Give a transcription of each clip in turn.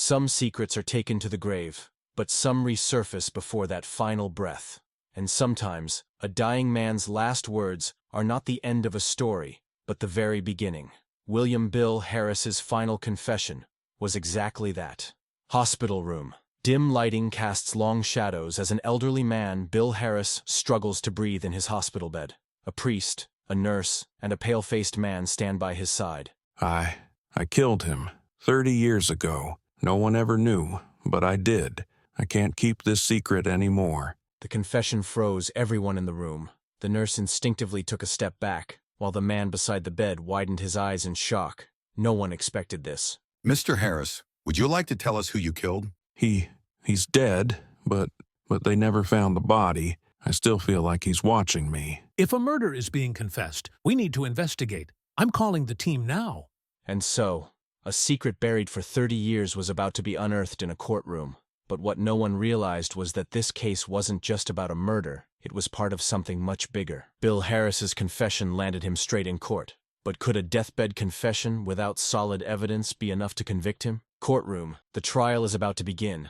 Some secrets are taken to the grave, but some resurface before that final breath. And sometimes, a dying man's last words are not the end of a story, but the very beginning. William Bill Harris's final confession was exactly that. Hospital room. Dim lighting casts long shadows as an elderly man, Bill Harris, struggles to breathe in his hospital bed. A priest, a nurse, and a pale-faced man stand by his side. I killed him 30 years ago. No one ever knew, but I did. I can't keep this secret anymore. The confession froze everyone in the room. The nurse instinctively took a step back, while the man beside the bed widened his eyes in shock. No one expected this. Mr. Harris, would you like to tell us who you killed? He's dead, but they never found the body. I still feel like he's watching me. If a murder is being confessed, we need to investigate. I'm calling the team now. And so, a secret buried for 30 years was about to be unearthed in a courtroom. But what no one realized was that this case wasn't just about a murder, it was part of something much bigger. Bill Harris's confession landed him straight in court. But could a deathbed confession without solid evidence be enough to convict him? Courtroom. The trial is about to begin.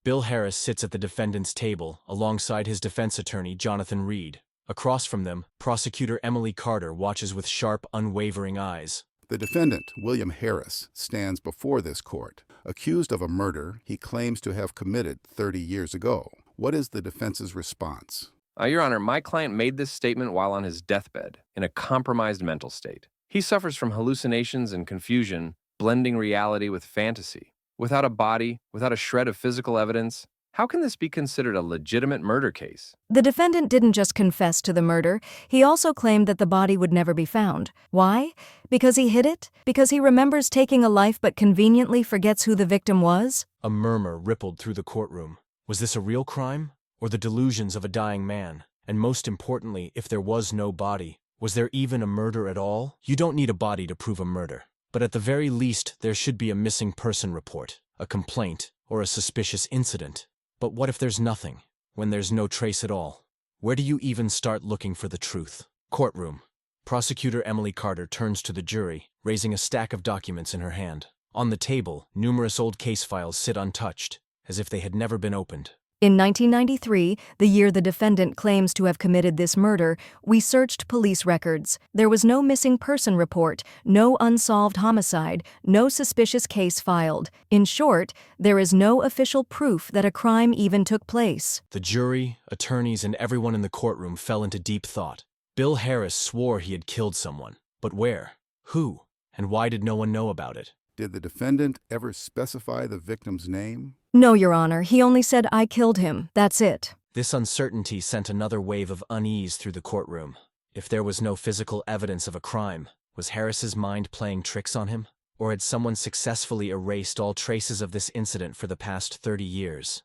Bill Harris sits at the defendant's table alongside his defense attorney, Jonathan Reed. Across from them, prosecutor Emily Carter watches with sharp, unwavering eyes. The defendant, William Harris, stands before this court. Accused of a murder he claims to have committed 30 years ago. What is the defense's response? Your Honor, my client made this statement while on his deathbed, in a compromised mental state. He suffers from hallucinations and confusion, blending reality with fantasy. Without a body, without a shred of physical evidence, how can this be considered a legitimate murder case? The defendant didn't just confess to the murder, he also claimed that the body would never be found. Why? Because he hid it? Because he remembers taking a life but conveniently forgets who the victim was? A murmur rippled through the courtroom. Was this a real crime? Or the delusions of a dying man? And most importantly, if there was no body, was there even a murder at all? You don't need a body to prove a murder. But at the very least, there should be a missing person report, a complaint, or a suspicious incident. But what if there's nothing, when there's no trace at all? Where do you even start looking for the truth? Courtroom. Prosecutor Emily Carter turns to the jury, raising a stack of documents in her hand. On the table, numerous old case files sit untouched, as if they had never been opened. In 1993, the year the defendant claims to have committed this murder, we searched police records. There was no missing person report, no unsolved homicide, no suspicious case filed. In short, there is no official proof that a crime even took place. The jury, attorneys, and everyone in the courtroom fell into deep thought. Bill Harris swore he had killed someone. But where? Who? And why did no one know about it? Did the defendant ever specify the victim's name? No, Your Honor, he only said, "I killed him." That's it. This uncertainty sent another wave of unease through the courtroom. If there was no physical evidence of a crime, was Harris's mind playing tricks on him? Or had someone successfully erased all traces of this incident for the past 30 years?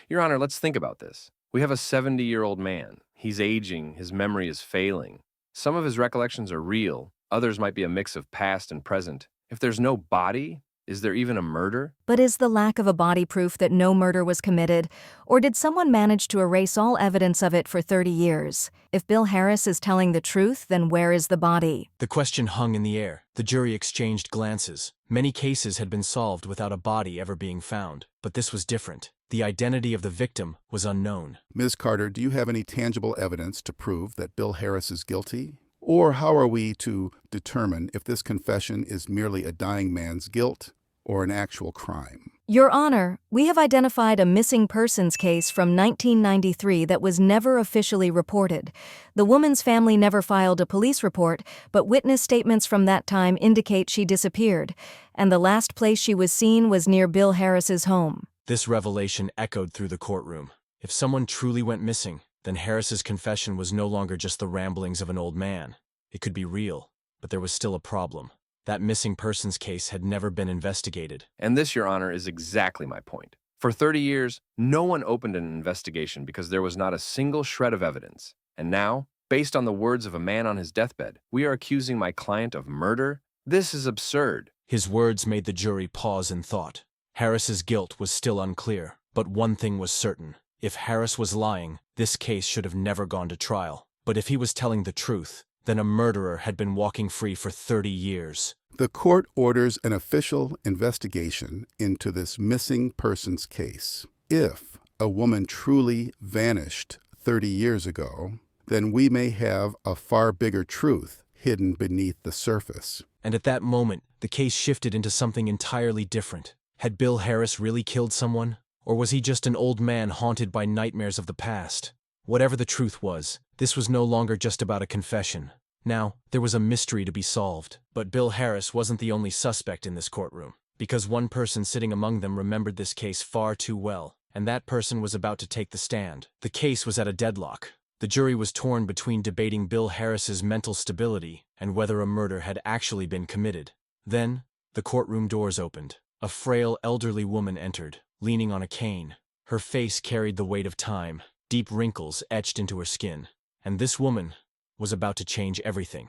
Your Honor, let's think about this. We have a 70-year-old man. He's aging, his memory is failing. Some of his recollections are real, others might be a mix of past and present. If there's no body, is there even a murder? But is the lack of a body proof that no murder was committed? Or did someone manage to erase all evidence of it for 30 years? If Bill Harris is telling the truth, then where is the body? The question hung in the air. The jury exchanged glances. Many cases had been solved without a body ever being found. But this was different. The identity of the victim was unknown. Ms. Carter, do you have any tangible evidence to prove that Bill Harris is guilty? Or how are we to determine if this confession is merely a dying man's guilt or an actual crime? Your Honor, we have identified a missing persons case from 1993 that was never officially reported. The woman's family never filed a police report, but witness statements from that time indicate she disappeared, and the last place she was seen was near Bill Harris's home. This revelation echoed through the courtroom. If someone truly went missing, then Harris's confession was no longer just the ramblings of an old man. It could be real, but there was still a problem. That missing persons case had never been investigated. And this, Your Honor, is exactly my point. For 30 years, no one opened an investigation because there was not a single shred of evidence. And now, based on the words of a man on his deathbed, we are accusing my client of murder? This is absurd. His words made the jury pause in thought. Harris's guilt was still unclear, but one thing was certain. If Harris was lying, this case should have never gone to trial. But if he was telling the truth, then a murderer had been walking free for 30 years. The court orders an official investigation into this missing persons case. If a woman truly vanished 30 years ago, then we may have a far bigger truth hidden beneath the surface. And at that moment, the case shifted into something entirely different. Had Bill Harris really killed someone? Or was he just an old man haunted by nightmares of the past? Whatever the truth was, this was no longer just about a confession. Now, there was a mystery to be solved. But Bill Harris wasn't the only suspect in this courtroom, because one person sitting among them remembered this case far too well, and that person was about to take the stand. The case was at a deadlock. The jury was torn between debating Bill Harris's mental stability and whether a murder had actually been committed. Then, the courtroom doors opened. A frail, elderly woman entered, leaning on a cane. Her face carried the weight of time, deep wrinkles etched into her skin. And this woman was about to change everything.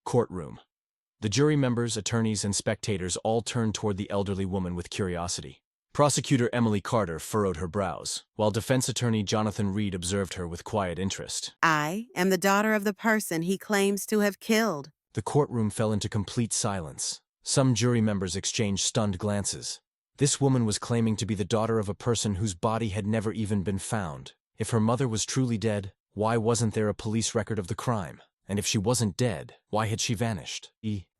Courtroom. The jury members, attorneys, and spectators all turned toward the elderly woman with curiosity. Prosecutor Emily Carter furrowed her brows, while defense attorney Jonathan Reed observed her with quiet interest. I am the daughter of the person he claims to have killed. The courtroom fell into complete silence. Some jury members exchanged stunned glances. This woman was claiming to be the daughter of a person whose body had never even been found. If her mother was truly dead, why wasn't there a police record of the crime? And if she wasn't dead, why had she vanished?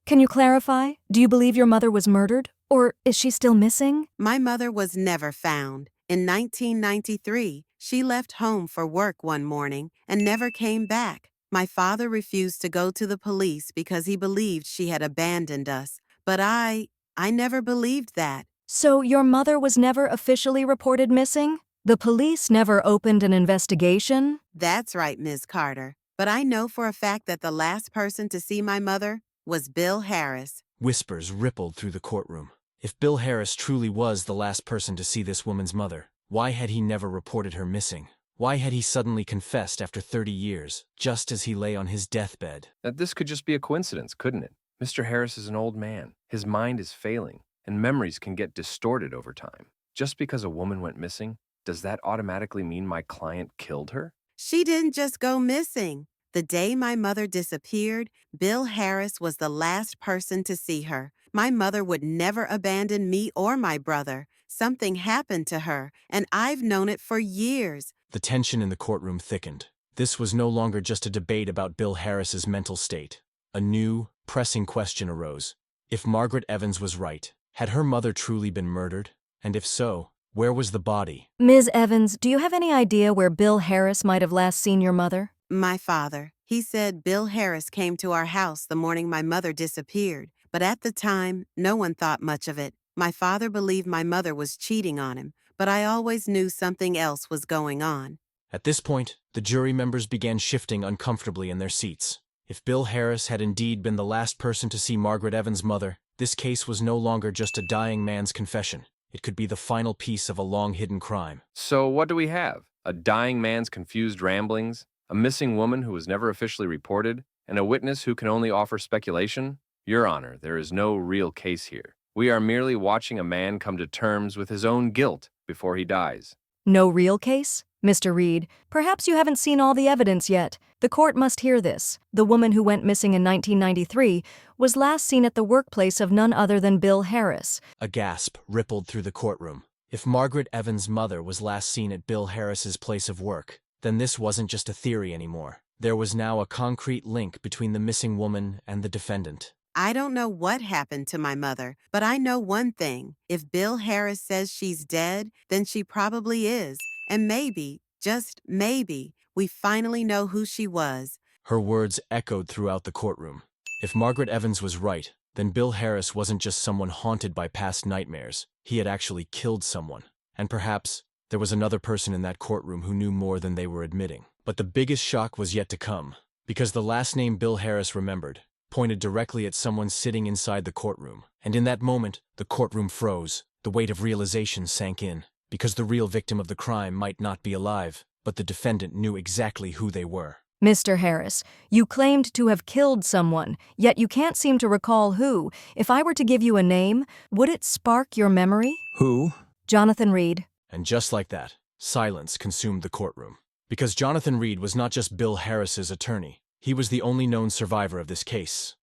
Can you clarify? Do you believe your mother was murdered? Or is she still missing? My mother was never found. In 1993, she left home for work one morning and never came back. My father refused to go to the police because he believed she had abandoned us. But I never believed that. So your mother was never officially reported missing? The police never opened an investigation? That's right, Ms. Carter. But I know for a fact that the last person to see my mother was Bill Harris. Whispers rippled through the courtroom. If Bill Harris truly was the last person to see this woman's mother, why had he never reported her missing? Why had he suddenly confessed after 30 years, just as he lay on his deathbed? That this could just be a coincidence, couldn't it? Mr. Harris is an old man. His mind is failing, and memories can get distorted over time. Just because a woman went missing, does that automatically mean my client killed her? She didn't just go missing. The day my mother disappeared, Bill Harris was the last person to see her. My mother would never abandon me or my brother. Something happened to her, and I've known it for years. The tension in the courtroom thickened. This was no longer just a debate about Bill Harris's mental state. A new, pressing question arose. If Margaret Evans was right, had her mother truly been murdered? And if so, where was the body? Ms. Evans, do you have any idea where Bill Harris might have last seen your mother? My father. He said Bill Harris came to our house the morning my mother disappeared. But at the time, no one thought much of it. My father believed my mother was cheating on him, but I always knew something else was going on. At this point, the jury members began shifting uncomfortably in their seats. If Bill Harris had indeed been the last person to see Margaret Evans' mother, this case was no longer just a dying man's confession. It could be the final piece of a long-hidden crime. So what do we have? A dying man's confused ramblings, a missing woman who was never officially reported, and a witness who can only offer speculation? Your Honor, there is no real case here. We are merely watching a man come to terms with his own guilt before he dies. No real case? Mr. Reed, perhaps you haven't seen all the evidence yet. The court must hear this. The woman who went missing in 1993 was last seen at the workplace of none other than Bill Harris. A gasp rippled through the courtroom. If Margaret Evans' mother was last seen at Bill Harris's place of work, then this wasn't just a theory anymore. There was now a concrete link between the missing woman and the defendant. I don't know what happened to my mother, but I know one thing. If Bill Harris says she's dead, then she probably is. And maybe, just maybe, we finally know who she was. Her words echoed throughout the courtroom. If Margaret Evans was right, then Bill Harris wasn't just someone haunted by past nightmares. He had actually killed someone. And perhaps there was another person in that courtroom who knew more than they were admitting. But the biggest shock was yet to come, because the last name Bill Harris remembered pointed directly at someone sitting inside the courtroom. And in that moment, the courtroom froze. The weight of realization sank in, because the real victim of the crime might not be alive, but the defendant knew exactly who they were. Mr. Harris, you claimed to have killed someone, yet you can't seem to recall who. If I were to give you a name, would it spark your memory? Who? Jonathan Reed. And just like that, silence consumed the courtroom. Because Jonathan Reed was not just Bill Harris's attorney. He was the only known survivor of this case.